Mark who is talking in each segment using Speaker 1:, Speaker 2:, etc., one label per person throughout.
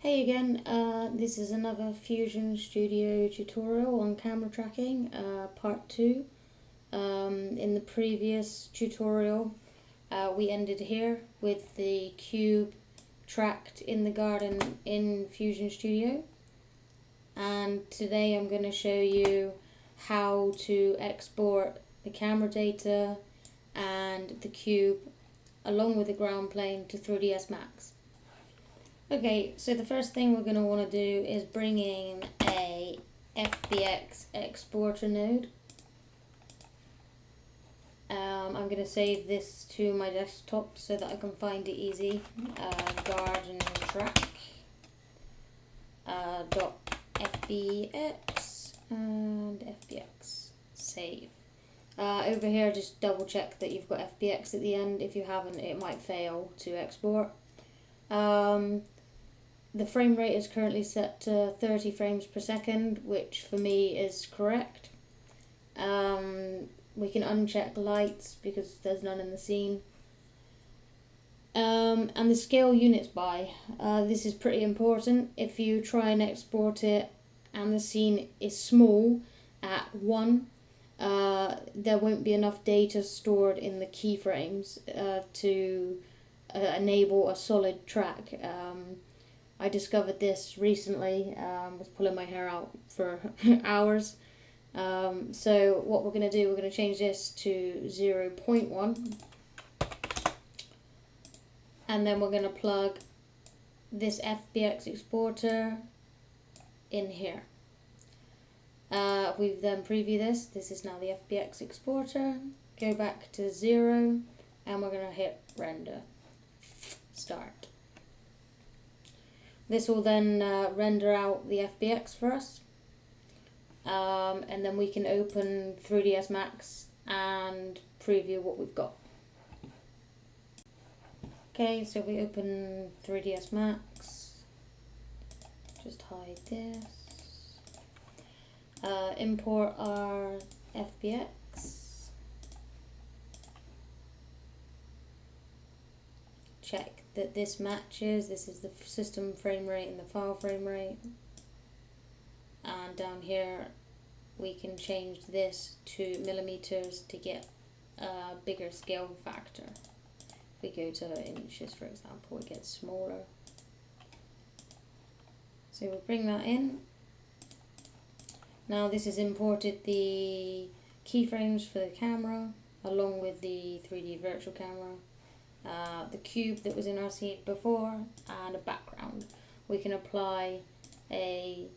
Speaker 1: Hey again, this is another Fusion Studio tutorial on camera tracking, part 2. In the previous tutorial we ended here with the cube tracked in the garden in Fusion Studio, and today I'm going to show you how to export the camera data and the cube along with the ground plane to 3ds Max. Okay, so the first thing we're going to want to do is bring in a FBX Export Node. I'm going to save this to my desktop so that I can find it easy. Garden track .fbx and FBX save. Over here, just double check that you've got FBX at the end. If you haven't, it might fail to export. The frame rate is currently set to 30 frames per second, which for me is correct. We can uncheck lights because there's none in the scene. And the scale units by. This is pretty important. If you try and export it and the scene is small at 1, there won't be enough data stored in the keyframes to enable a solid track. I discovered this recently. Was pulling my hair out for hours. So what we're going to do, we're going to change this to 0.1, and then we're going to plug this FBX exporter in here. We've then preview this. This is now the FBX exporter. Go back to 0, and we're going to hit render. Start. This will then render out the FBX for us, and then we can open 3ds Max and preview what we've got. Okay, so we open 3ds Max, just hide this, import our FBX, check that this matches. This is the system frame rate and the file frame rate, and down here we can change this to millimeters to get a bigger scale factor. If we go to inches, for example, it gets smaller. So we'll bring that in. Now this has imported the keyframes for the camera along with the 3D virtual camera, the cube that was in our scene before, and a background. We can apply a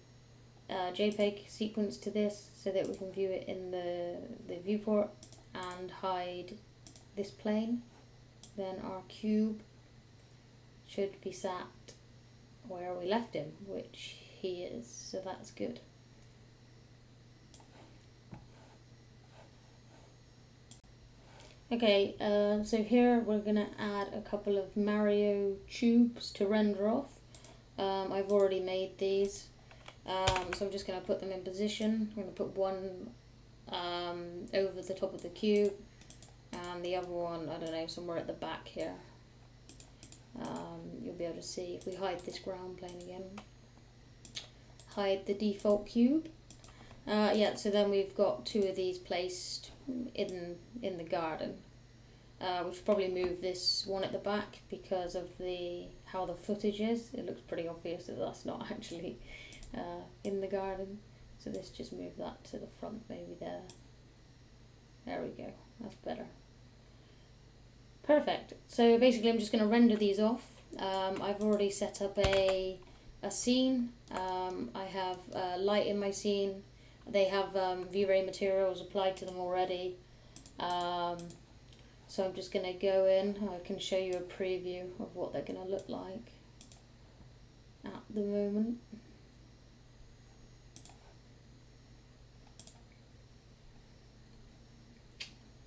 Speaker 1: JPEG sequence to this so that we can view it in the viewport and hide this plane. Then our cube should be sat where we left him, which he is, so that's good. Okay, so here we're going to add a couple of Mario tubes to render off. I've already made these, so I'm just going to put them in position. I'm going to put one over the top of the cube, and the other one, I don't know, somewhere at the back here. You'll be able to see if we hide this ground plane again. Hide the default cube. Yeah, so then we've got 2 of these placed in the garden. We should probably move this one at the back because of how the footage is. It looks pretty obvious that that's not actually in the garden. So let's just move that to the front, maybe there. There we go, that's better. Perfect. So basically I'm just going to render these off. I've already set up a scene. I have light in my scene. They have V-Ray materials applied to them already. So I'm just going to go in. I can show you a preview of what they're going to look like at the moment.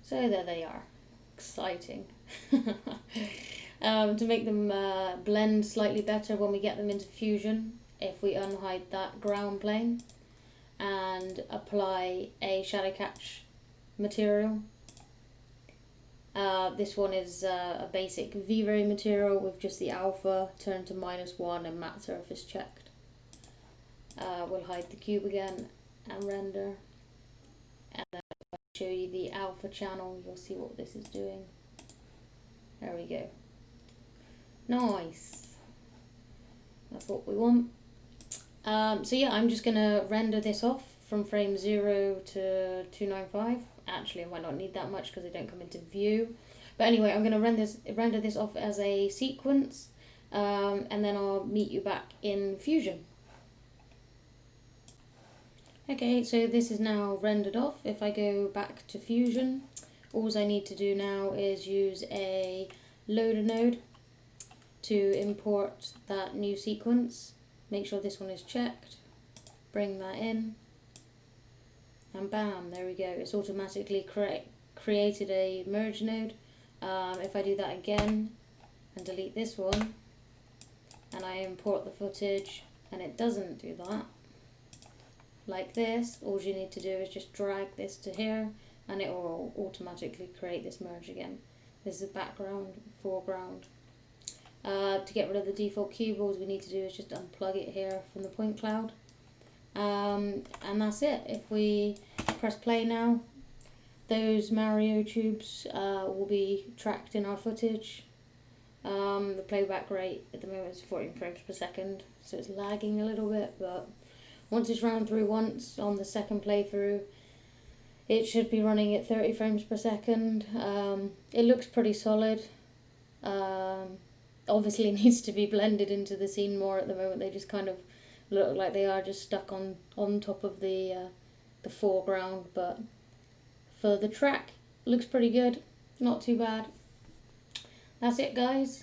Speaker 1: So there they are. Exciting. To make them blend slightly better when we get them into Fusion, if we unhide that ground plane and apply a shadow catch material, This one is a basic V-Ray material with just the alpha turned to -1 and matte surface checked. We'll hide the cube again and render. And then if I show you the alpha channel, you'll see what this is doing. There we go. Nice. That's what we want. So yeah, I'm just going to render this off from frame 0 to 295. Actually, I might not need that much because they don't come into view. But anyway, I'm going to render this off as a sequence, and then I'll meet you back in Fusion. Okay, so this is now rendered off. If I go back to Fusion, all I need to do now is use a loader node to import that new sequence. Make sure this one is checked, bring that in, and bam, there we go. It's automatically created a merge node. If I do that again and delete this one, and I import the footage and it doesn't do that, like this, all you need to do is just drag this to here and it will automatically create this merge again. This is background, foreground. To get rid of the default cube, all we need to do is just unplug it here from the point cloud. And that's it. If we press play now, those Mario tubes will be tracked in our footage. The playback rate at the moment is 14 frames per second, so it's lagging a little bit, but once it's run through once on the second playthrough, it should be running at 30 frames per second. It looks pretty solid. Obviously needs to be blended into the scene more. At the moment they just kind of look like they are just stuck on top of the foreground, but for the track, looks pretty good, not too bad. That's it, guys.